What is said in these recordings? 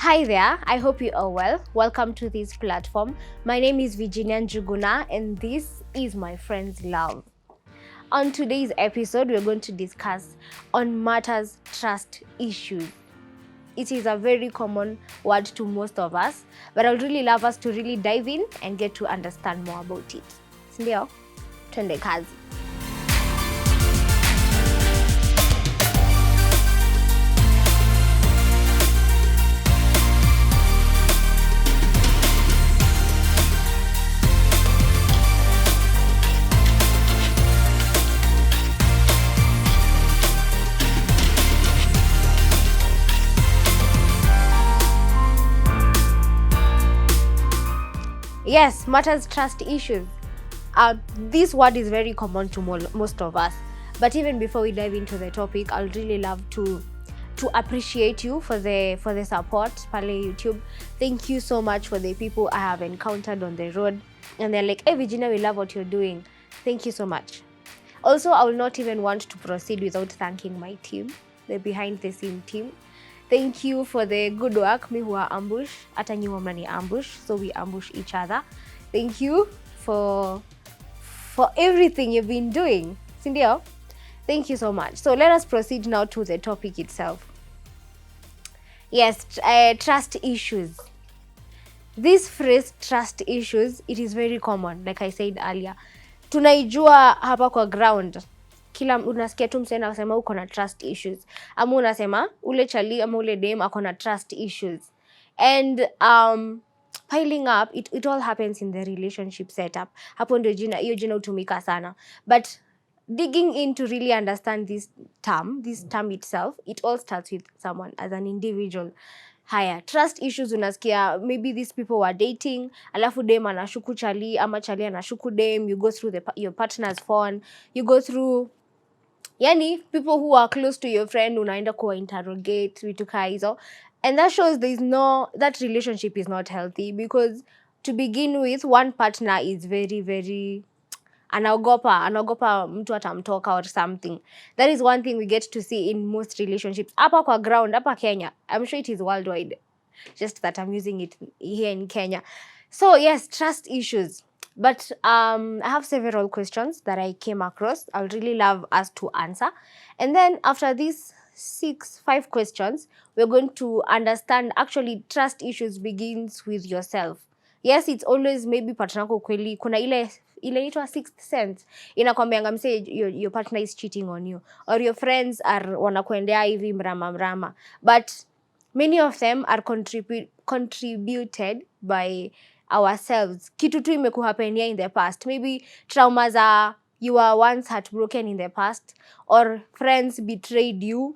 Hi there, I hope you are well. Welcome to this platform. My name is Virginia Njuguna and this is my friend's love. On today's episode, we're going to discuss on matters trust issues. It is a very common word to most of us, but I would really love us to really dive in and get to understand more about it. Sindio, twende kazi. Yes, matters trust issues. This word is very common to most of us. But even before we dive into the topic, I'd really love to appreciate you for the support pale YouTube. Thank you so much for the people I have encountered on the road, and they're like, "Hey Virginia, we love what you're doing." Thank you so much. Also, I will not even want to proceed without thanking my team, the behind the scene team. Thank you for the good work. Me huwa ambush, hata nyi huwa mnani ambush, so we ambush each other. Thank you for everything you've been doing. Sindio? Thank you so much. So let us proceed now to the topic itself. Yes, trust issues. This phrase trust issues, it is very common, like I said earlier. Tunaijua hapa kwa ground. Kila unasikia tu msee anasema uko na trust issues, ama unasema ule chali ama ule dem ako na trust issues. And piling up, it all happens in the relationship setup. Hapo ndio hiyo jina hutumika sana. But digging in to really understand this term itself, it all starts with someone as an individual. Haya, trust issues unasikia, maybe these people were dating, alafu dem anashuku chali ama chali anashuku dem, you go through your partner's phone, you go through yani people who are close to your friend, unaenda kuwa interrogate vitu kaa hizo, and that shows that relationship is not healthy, because to begin with, one partner is very very anaogopa mtu atamtoka or something. That is one thing we get to see in most relationships hapa kwa ground, hapa Kenya. I'm sure it is worldwide, just that I'm using it here in Kenya. So yes, trust issues. But I have several questions that I came across. I would really love us to answer. And then after these 5 questions, we're going to understand actually trust issues begins with yourself. Yes, it's always maybe partner yako kweli, kuna ile inaitwa sixth sense, inakwambianga msee your partner is cheating on you, or your friends are wanakuendea hivi mrama. But many of them are contributed by ourselves. Kitu tu imekuhapenia in the past, maybe traumas are you were once heartbroken in the past, or friends betrayed you,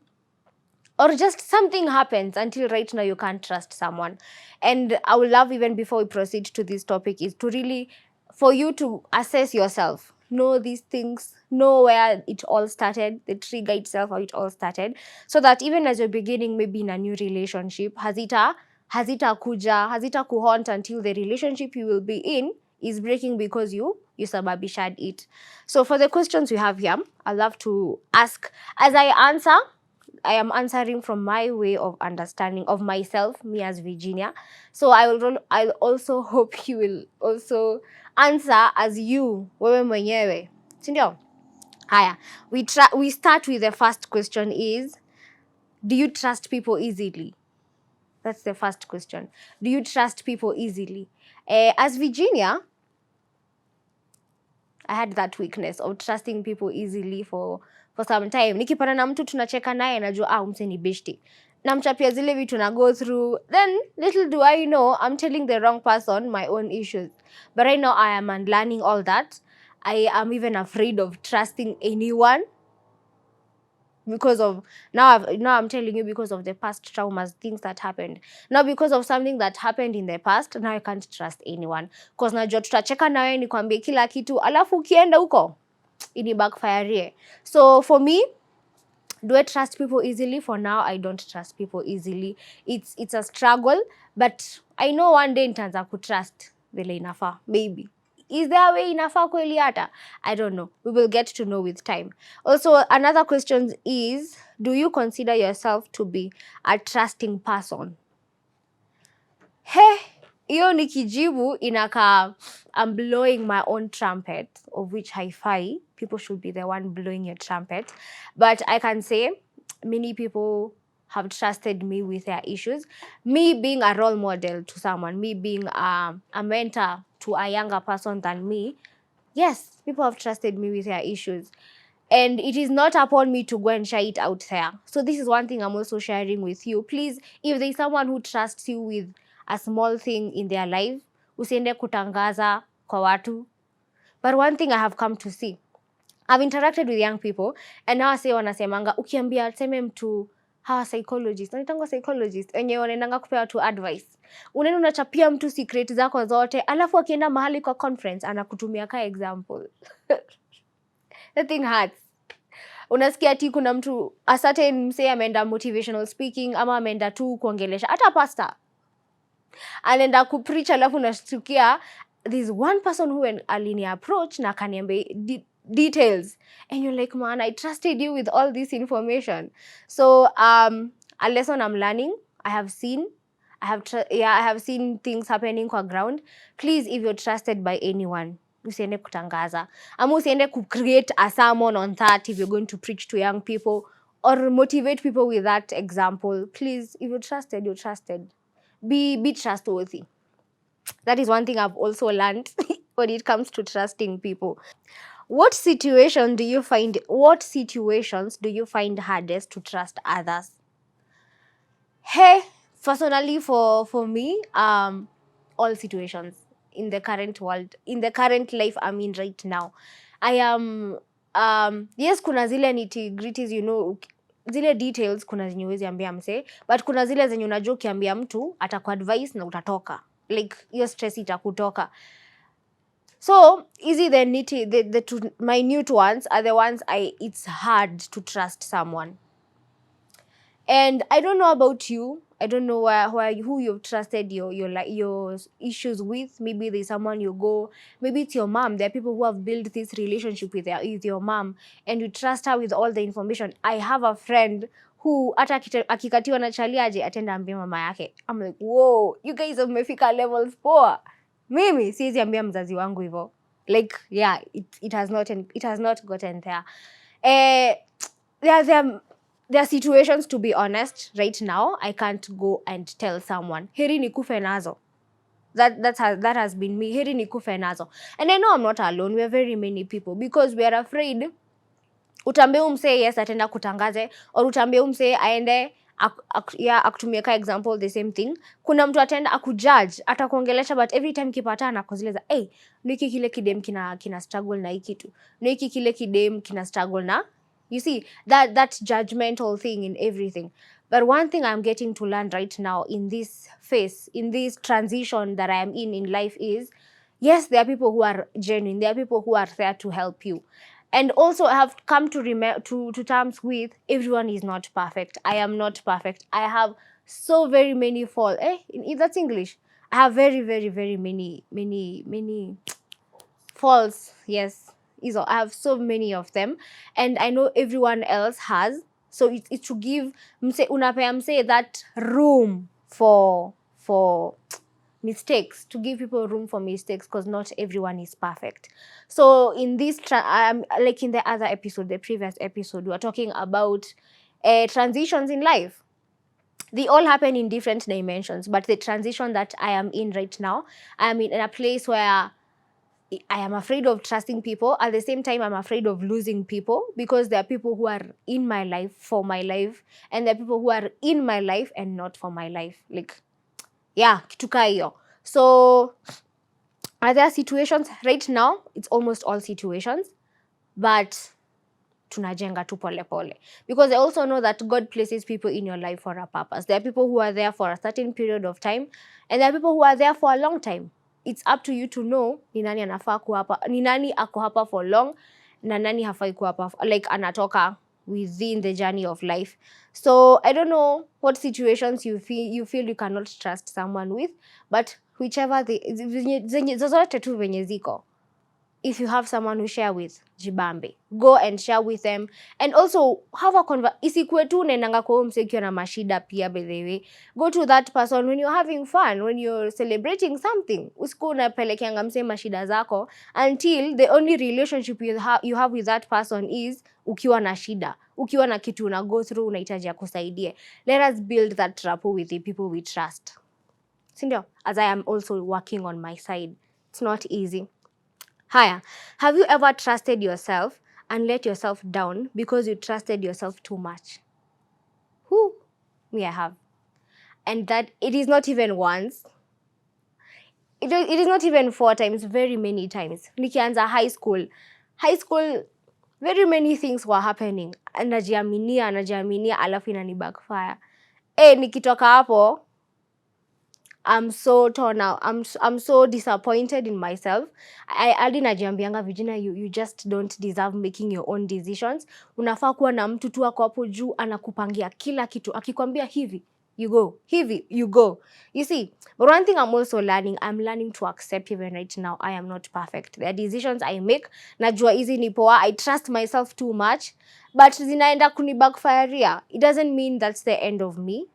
or just something happens until right now you can't trust someone. And I would love, even before we proceed to this topic, is to really for you to assess yourself, know these things, know where it all started, the trigger itself, how it all started, so that even as you're beginning maybe in a new relationship, hazita kuhaunt until the relationship you will be in is breaking because you sababishad it. So for the questions we have here, I love to ask as I answer. I am answering from my way of understanding of myself, me as Virginia. So I'll also hope you will also answer as you, wewe mwenyewe. Sindio? Haya, we start with the first question is, do you trust people easily? That's the first question. Do you trust people easily? As Virginia, I had that weakness of trusting people easily for some time. Nikipata na mtu tunacheka naye najua mse ni beshte. Namchapia zile vitu na go through. Then little do I know I'm telling the wrong person my own issues. But right now I am unlearning all that. I am even afraid of trusting anyone because of now I'm telling you, because of the past traumas, things that happened. Now because of something that happened in the past, now I can't trust anyone. Because najua tutacheka na wewe nikwambie kila kitu, alafu ukienda huko ini backfire. So for me, do I trust people easily? For now, I don't trust people easily. It's a struggle, but I know one day nitaanza kutrust vile inafaa, maybe. Is there a way inafaa kweli hata? I don't know. We will get to know with time. Also, another question is, do you consider yourself to be a trusting person? He, hiyo nikijibu inakaa I'm blowing my own trumpet, of which hi-fi people should be the one blowing your trumpet. But I can say many people have trusted me with their issues. Me being a role model to someone, me being a mentor to a younger person than me, yes, people have trusted me with their issues. And it is not upon me to go and share it out there. So this is one thing I'm also sharing with you. Please, if there's someone who trusts you with a small thing in their life, usiende kutangaza kwa watu. But one thing I have come to see, I've interacted with young people, and now say wanasemanga, ukiambia seme mtu hawa psychologist, wanaitangwa psychologist, wenye wanaendanga kupea watu advice. Unaenda unachapia mtu secret zako zote, alafu akienda mahali kwa conference, anakutumia ka example. The thing hurts. Unasikia ati kuna mtu a certain msee ameenda motivational speaking ama ameenda tu kuongelesha, hata pastor anaenda kupreach, alafu unashtukia there's one person who alini approach na akaniambia details, and you're like, man, I trusted you with all this information. So a lesson I'm learning, I have seen things happening kwa ground. Please, if you're trusted by anyone, usiende kutangaza ama usiende create a sermon on that if you're going to preach to young people or motivate people with that example. Please, if you're trusted, you're trusted. Be trustworthy. That is one thing I've also learned when it comes to trusting people. What situations do you find hardest to trust others? Hey, personally for me, all situations in the current world, in the current life I'm in right now. I am yes, kuna zile nitty-gritties, zile details kuna zenye huwezi ambia msee, but kuna zile zenye unajua ukiambia mtu atakuadvise na utatoka. Like your stress itakutoka. So easy the minute ones are the ones it's hard to trust someone. And I don't know about you. I don't know who you've trusted your issues with. Maybe there's someone you go. Maybe it's your mom. There are people who have built this relationship with your mom, and you trust her with all the information. I have a friend who hata akikatiwa na chali aje atenda ambia mama yake. I'm like, whoa, you guys have mefika levels poa. Mimi siwezi ambia mzazi wangu hivyo. Like, yeah, it has not gotten there. There are situations, to be honest, right now I can't go and tell someone heri nikufe nazo. That has been me. Heri nikufe nazo. And I know I'm not alone. We are very many people, because we are afraid utambie umsee yes atenda kutangaze, or utambie umsee aende akutumie ka example the same thing. Kuna mtu atenda akujudge, atakuongelesha, but every time kipatana kozileza, hey, niki kile kidem kina struggle na hiki tu. Niki kile kidem kina struggle na. You see, that judgmental thing in everything. But one thing I'm getting to learn right now in this phase, in this transition that I am in life is, yes, there are people who are genuine. There are people who are there to help you. And also I have come to terms with everyone is not perfect. I am not perfect. I have so very many faults. That's English. I have very, very, very many faults. Yes. I have so many of them, and I know everyone else has. So it's to give unapea that room for mistakes, to give people room for mistakes, because not everyone is perfect. So in this like in the other episode, the previous episode, we were talking about transitions in life. They all happen in different dimensions, but the transition that I am in right now, I am in a place where I am afraid of trusting people. At the same time, I'm afraid of losing people, because there are people who are in my life for my life, and there are people who are in my life and not for my life. Like, yeah, kitu kaa hiyo. So are there situations right now? It's almost all situations, but tunajenga tu pole pole, because I also know that God places people in your life for a purpose. There are people who are there for a certain period of time, and there are people who are there for a long time. It's up to you to know ni nani anafaa kuwa hapa, ni nani ako hapa for long, na nani hafai kuwa hapa, like anatoka within the journey of life. So I don't know what situations you feel you cannot trust someone with, but whichever zozote tu venye ziko, If you have someone who share with, jibambe, go and share with them. And also have a isikuwe tu unaendanga kwa huyo msee ukiwa na mashida pia. By the way, go to that person when you're having fun, when you're celebrating something. Usikuwe unapelekeanga msee mashida zako until the only relationship you have with that person is ukiwa na shida, ukiwa na kitu una go through, unahitaji akusaidie. Let us build that rapport with the people we trust. Sindio? As I am also working on my side. It's not easy. Haya, have you ever trusted yourself and let yourself down because you trusted yourself too much? Me, I have. And that it is not even once. It is not even 4 times, very many times. Nikianza high school, very many things were happening. Najiaminia, alafu inani backfire. Nikitoka hapo, I'm so torn out. I'm so disappointed in myself. Hadi najiambianga, Virginia, you just don't deserve making your own decisions. Unafaa kuwa na mtu tu ako hapo juu anakupangia kila kitu. Akikwambia hivi, you go. Hivi, you go. You see, but one thing I'm also learning, I'm learning to accept even right now, I am not perfect. There are decisions I make, najua hizi ni poa, I trust myself too much, but zinaenda kuni backfire. It doesn't mean that's the end of me.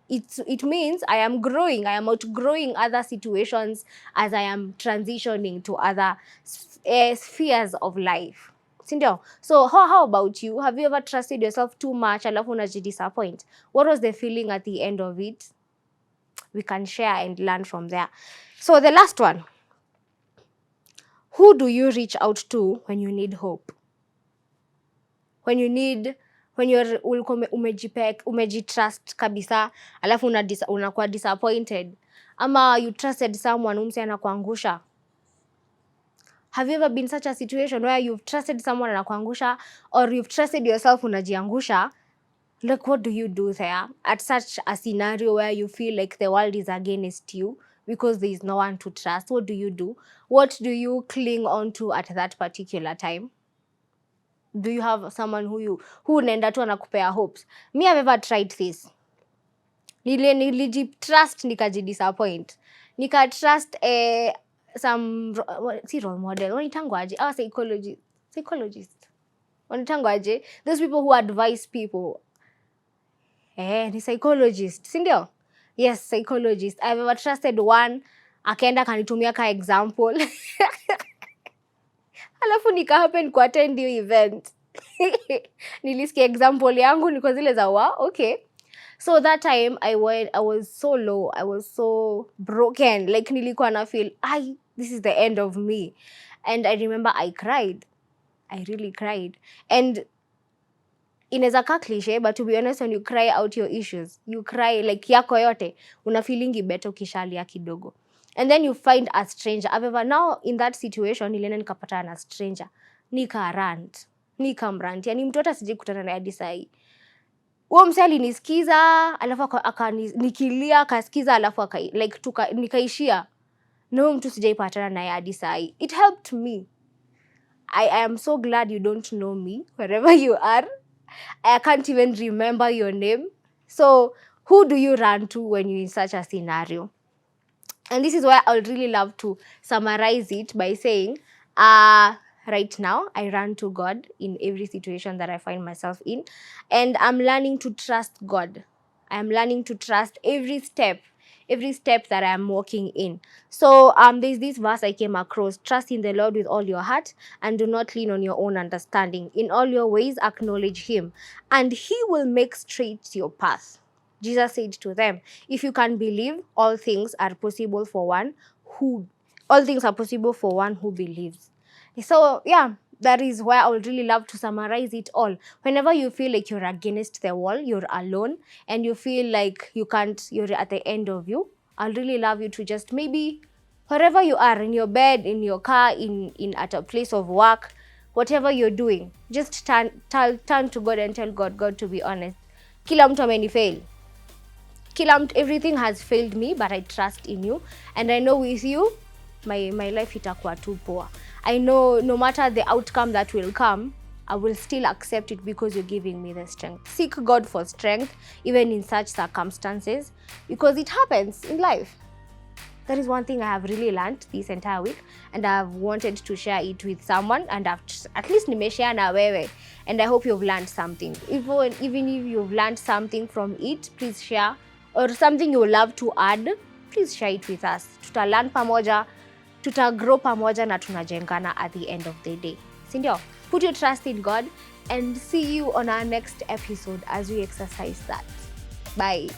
It means I am growing. I am outgrowing other situations as I am transitioning to other spheres of life. Sindio? So how about you? Have you ever trusted yourself too much alafu unajidisappoint? What was the feeling at the end of it? We can share and learn from there. So the last one. Who do you reach out to when you need hope? When you're umejitrust kabisa, alafu unakuwa disappointed. Ama you trusted someone, umse anakuangusha. Have you ever been in such a situation where you've trusted someone anakuangusha, or you've trusted yourself unajiangusha? Like, what do you do there at such a scenario where you feel like the world is against you because there is no one to trust? What do you do? What do you cling on to at that particular time? Do you have someone who unaenda tu anakupea hopes? Me, I've ever tried this. Nilijitrust nikajidisappoint. Nikatrust some role model. Wanitangwaje? Psychologist. Wanitangwaje? Those people who advise people. Ni psychologist. Sindio? Yes, psychologist. I've ever trusted one. Akaenda kanitumia ka example. Alafu nika happen ku attend your event. Nilisikia example yangu niko zile za okay. So that time I was so low. I was so broken. Like nilikuwa na feel, this is the end of me. And I remember I cried. I really cried. And inaweza kaa cliche, but to be honest, when you cry out your issues, you cry like yako yote, una feelingi better ukishalia kidogo. And then you find a stranger. However, now in that situation, nilienda nikapata na stranger. Nikamrant. Yani mtu hata sijikutana naye hadi sahi. Huyo msee alinisikiza, alafu nikilia akasikiza, alafu nikaishia. Na huyo mtu sijaipatana naye hadi sahi. It helped me. I am so glad you don't know me wherever you are. I can't even remember your name. So who do you run to when you're in such a scenario? And this is why I would really love to summarize it by saying, right now, I run to God in every situation that I find myself in. And I'm learning to trust God. I'm learning to trust every step that I am walking in. So there's this verse I came across: trust in the Lord with all your heart and do not lean on your own understanding. In all your ways acknowledge him, and he will make straight your path. Jesus said to them, if you can believe, all things are possible for one who believes. So yeah, that is where I would really love to summarize it all. Whenever you feel like you're against the wall, you're alone, and you feel like you're at the end of you, I'll really love you to just maybe, wherever you are, in your bed, in your car, in at a place of work, whatever you're doing, just turn to God and tell God, to be honest, kila mtu amenifail. Everything has failed me, but I trust in you, and I know with you, my life itakuwa tu poa. I know no matter the outcome that will come, I will still accept it because you're giving me the strength. Seek God for strength, even in such circumstances, because it happens in life. That is one thing I have really learned this entire week, and I've wanted to share it with someone, and I've at least nimeshare na wewe, and I hope you've learned something. Even if you've learned something from it, please share, or something you would love to add, please share it with us. Tutalearn pamoja, tutagrow pamoja, na tunajengana at the end of the day. Sindio? Put your trust in God, and see you on our next episode as we exercise that. Bye.